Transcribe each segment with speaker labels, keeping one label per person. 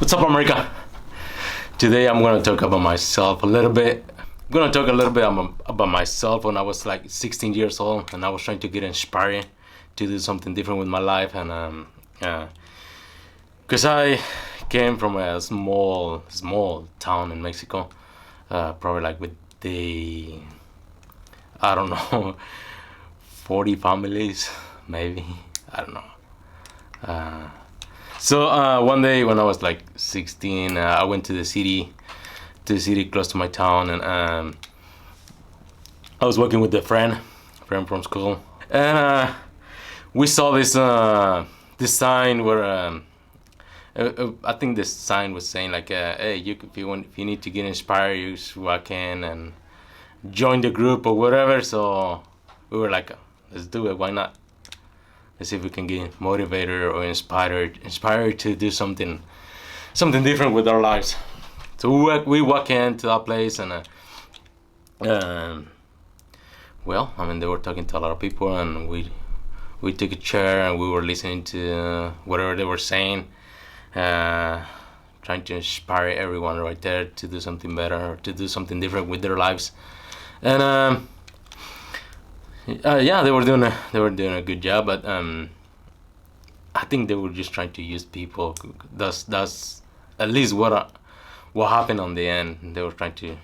Speaker 1: What's up, America? Today I'm gonna talk about myself a little bit. I'm gonna talk a little bit about myself when I was like 16 years old and I was trying to get inspired to do something different with my life. And because I came from a small town in Mexico, probably like with the, I don't know, 40 families, maybe. I don't know. So one day when I was like 16, I went to the city close to my town, and I was working with a friend from school, and we saw this sign where I think this sign was saying like, hey, if you need to get inspired, you just walk in and join the group or whatever. So we were like, let's do it. Why not? Let's see if we can get motivated or inspired to do something different with our lives. So we walk into that place, and well, I mean, they were talking to a lot of people, and we took a chair and we were listening to whatever they were saying, trying to inspire everyone right there to do something better or to do something different with their lives. And yeah, they were doing a good job, but I think they were just trying to use people. That's at least what happened on the end. They were trying to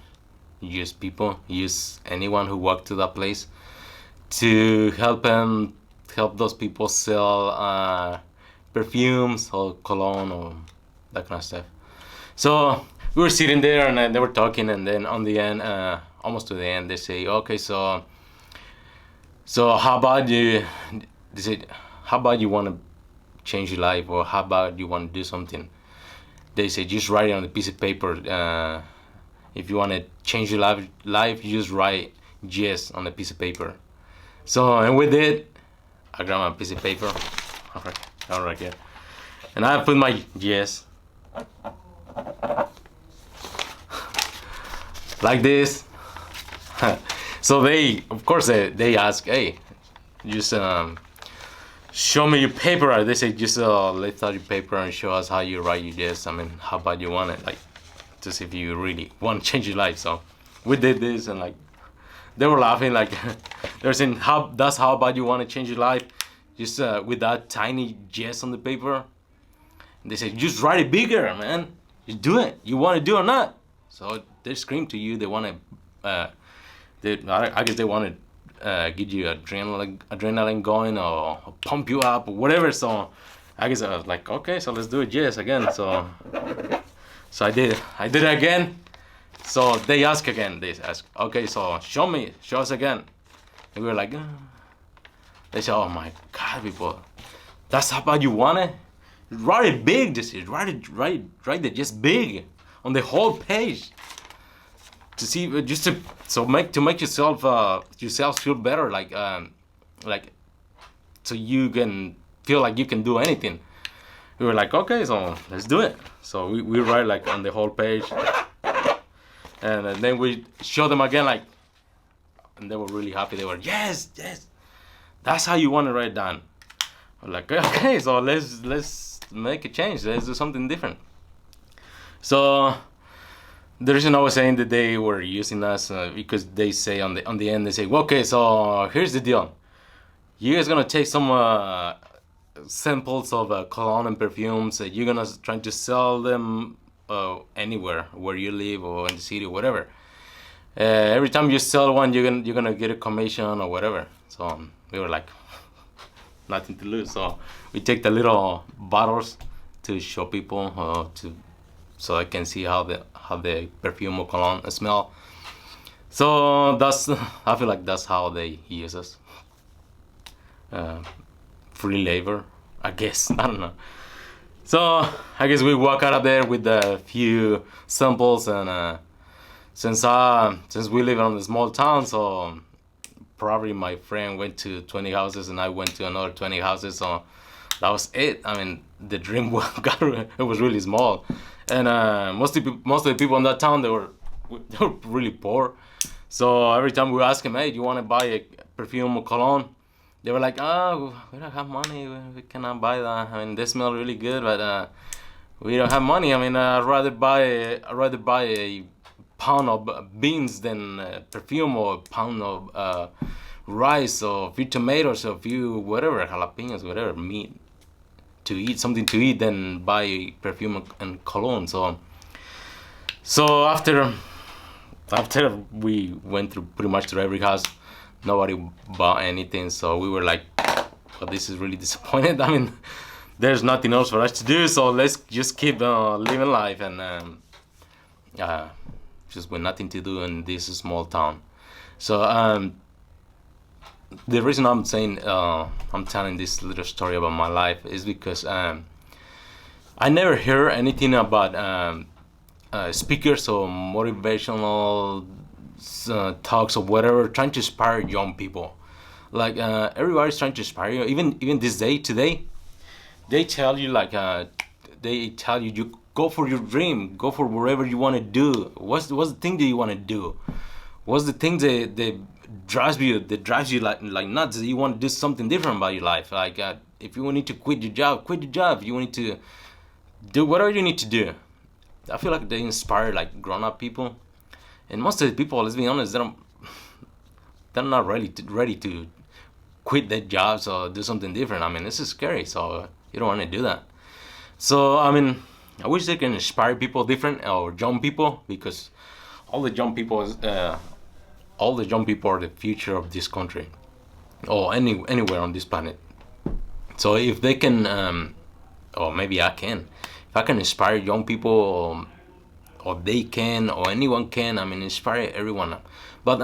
Speaker 1: use people, use anyone who walked to that place to help those people sell perfumes or cologne or that kind of stuff. So we were sitting there, and they were talking, and then on the end, almost to the end, they say, okay, so how about you? They said, how about you want to change your life, or how about you want to do something? They said, just write it on a piece of paper. If you want to change your life, you just write yes on a piece of paper. So, and we did. I grabbed my piece of paper, all right, yeah, and I put my yes like this. So of course they ask, hey, just show me your paper. They say, just lift out your paper and show us how you write your yes. I mean, how about you want it, like, to see if you really want to change your life. So we did this, and like, they were laughing, like they were saying, how about you want to change your life, just with that tiny yes on the paper. And they said, just write it bigger, man. Just do it. You want to do it or not. So they scream to you. They want to. I guess they want to get you adrenaline going, or pump you up or whatever. So I guess I was like, okay, so let's do it. Yes, again. So I did it again. So they ask again. They ask, okay, so show us again. And we were like, they said, oh my God, people, that's how bad you want it? Write it big. This is write it just big on the whole page. To see, just to make yourself feel better, like so you can feel like you can do anything. We were like, okay, so let's do it. So we write like on the whole page, and then we show them again, like, and they were really happy. They were, yes, that's how you want to write down. We're like, okay, so let's make a change. Let's do something different. So the reason I was saying that they were using us because they say on the end, they say, well, okay, so here's the deal. You guys gonna take some samples of cologne and perfumes. You're gonna try to sell them anywhere where you live or in the city or whatever. Every time you sell one, you're gonna get a commission or whatever. So we were like, nothing to lose. So we take the little bottles to show people so I can see how the perfume or cologne smell. So I feel like that's how they use us. Free labor, I guess. I don't know. So I guess we walk out of there with a few samples, and since we live in a small town, so probably my friend went to 20 houses and I went to another 20 houses. So that was it. I mean, the dream it was really small. And most of the people in that town, they were really poor. So every time we ask them, hey, do you want to buy a perfume or cologne? They were like, oh, we don't have money, we cannot buy that. I mean, they smell really good, but We don't have money. I mean, I'd rather buy a pound of beans than perfume, or a pound of rice, or a few tomatoes, or a few whatever jalapenos, whatever meat to eat, something to eat, than buy perfume and cologne. So after we went through pretty much through every house, nobody bought anything. So we were like, well, this is really disappointed. I mean, there's nothing else for us to do, so let's just keep living life, and uh, just with nothing to do in this small town. So the reason I'm saying I'm telling this little story about my life is because I never hear anything about speakers or motivational talks or whatever trying to inspire young people. Like everybody's trying to inspire you. Even this day today, they tell you you go for your dream, go for whatever you want to do. What's the thing that you want to do? What's the thing that drives you like nuts? That you want to do something different about your life. Like if you need to quit your job, quit your job. If you need to do whatever you need to do. I feel like they inspire like grown up people, and most of the people, let's be honest, they're not ready to quit their jobs or do something different. I mean, this is scary, so you don't want to do that. So I mean, I wish they can inspire people different, or young people, because all the young people all the young people are the future of this country, or anywhere on this planet. So if they can, or maybe I can, if I can inspire young people, or they can, or anyone can, I mean, inspire everyone. But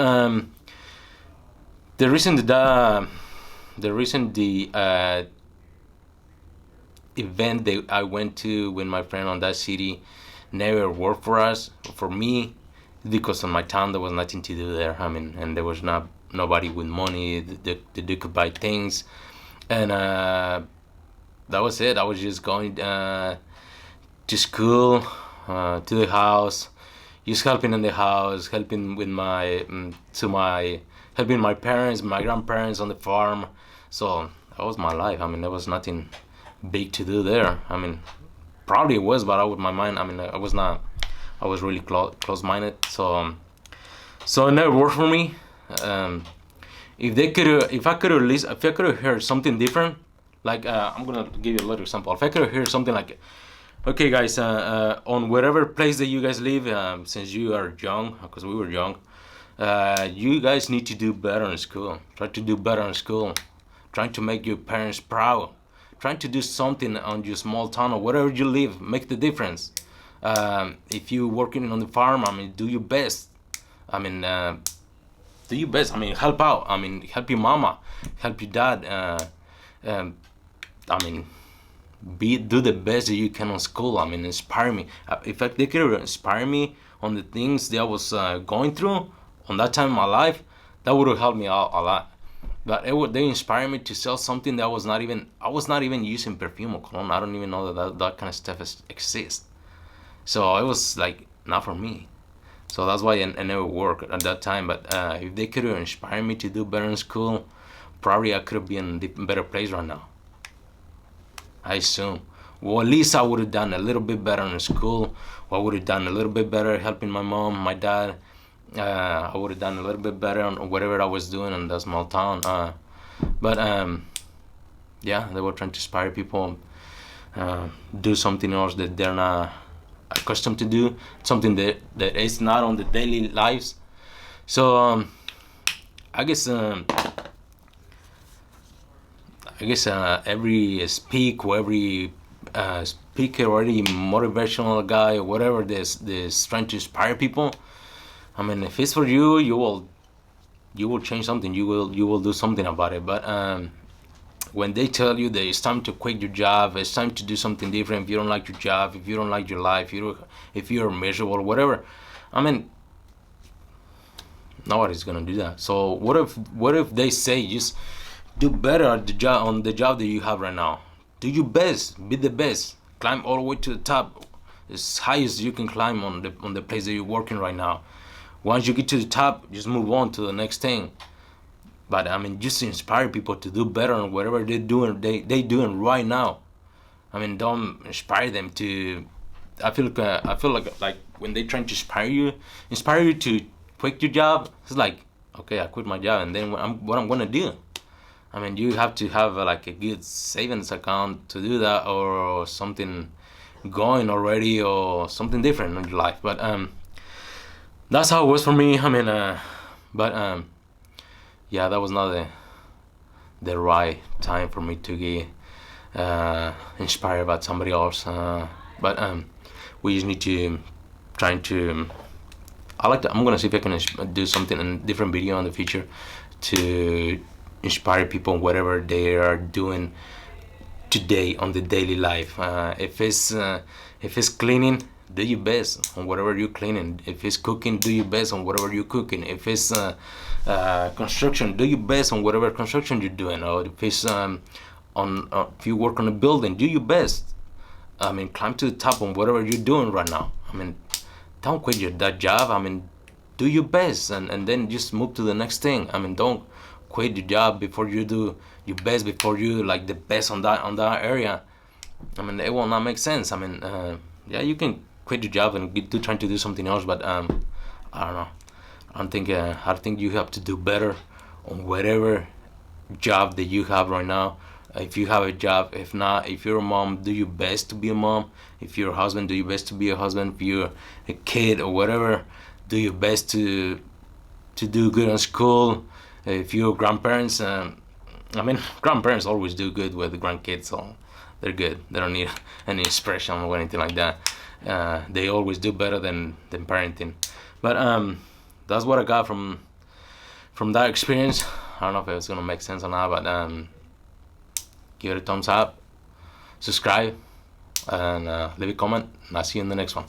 Speaker 1: the reason the event that I went to with my friend on that city never worked for me, because in my town there was nothing to do there. I mean, and there was nobody with money that they could buy things, and that was it. I was just going to school, to the house, just helping in the house, helping with helping my parents, my grandparents on the farm. So that was my life. I mean, there was nothing big to do there. I mean, probably it was, but my mind. I mean, I was not. I was really close-minded. So it never worked for me. If I could have heard something different, like I'm gonna give you a little example. If I could have heard something like, okay, guys, on whatever place that you guys live, since you are young, because we were young, you guys need to do better in school. Try to do better in school. Trying to make your parents proud. Trying to do something on your small town or wherever you live. Make the difference. If you're working on the farm, I mean, do your best. I mean, do your best. I mean, help out. I mean, help your mama, help your dad. I mean, do the best that you can on school. I mean, inspire me. If they could inspire me on the things that I was going through on that time in my life, that would have helped me out a lot. But they inspired me to sell something that I was not even using perfume or cologne. I don't even know that kind of stuff exists. So it was like not for me. So that's why I never worked at that time. But if they could have inspired me to do better in school, probably I could have been in a better place right now. I assume. Well, at least I would have done a little bit better in school. Or I would have done a little bit better helping my mom, my dad. I would have done a little bit better on whatever I was doing in that small town. But yeah, they were trying to inspire people, do something else that they're not accustomed to do, something that is not on the daily lives. So I guess every speaker or any motivational guy or whatever this trying to inspire people, I mean, if it's for you, you will change something. You will do something about it. But when they tell you that it's time to quit your job, it's time to do something different. If you don't like your job, if you don't like your life, if you're miserable, whatever, I mean, nobody's gonna do that. So what if they say just do better at the job that you have right now? Do your best, be the best, climb all the way to the top, as high as you can climb on the place that you're working right now. Once you get to the top, just move on to the next thing. But I mean, just inspire people to do better on whatever they're doing. They doing right now. I mean, don't inspire them to. I feel like when they trying to inspire you to quit your job. It's like, okay, I quit my job, and then what I'm gonna do? I mean, you have to have like a good savings account to do that, or something going already, or something different in your life. But that's how it was for me. I mean, but yeah, that was not the right time for me to get inspired about somebody else. But we just need to trying to. I like that. I'm gonna see if I can do something in different video in the future to inspire people whatever they are doing today on the daily life. If it's cleaning, do your best on whatever you're cleaning. If it's cooking, do your best on whatever you're cooking. If it's construction, do your best on whatever construction you're doing. Or if it's if you work on a building, do your best. I mean, climb to the top on whatever you're doing right now. I mean, don't quit that job. I mean, do your best, and then just move to the next thing. I mean, don't quit your job before you do your best, before you like the best on that area. I mean, it will not make sense. I mean, yeah, you can quit your job and trying to do something else, but I don't know. I think you have to do better on whatever job that you have right now. If you have a job, if not, if you're a mom, do your best to be a mom. If you're a husband, do your best to be a husband. If you're a kid or whatever, do your best to do good in school. If you're grandparents, I mean, grandparents always do good with the grandkids, so they're good. They don't need any inspiration or anything like that. They always do better than parenting. But that's what I got from that experience. I don't know if it's gonna make sense or not, but give it a thumbs up, subscribe, and leave a comment, and I'll see you in the next one.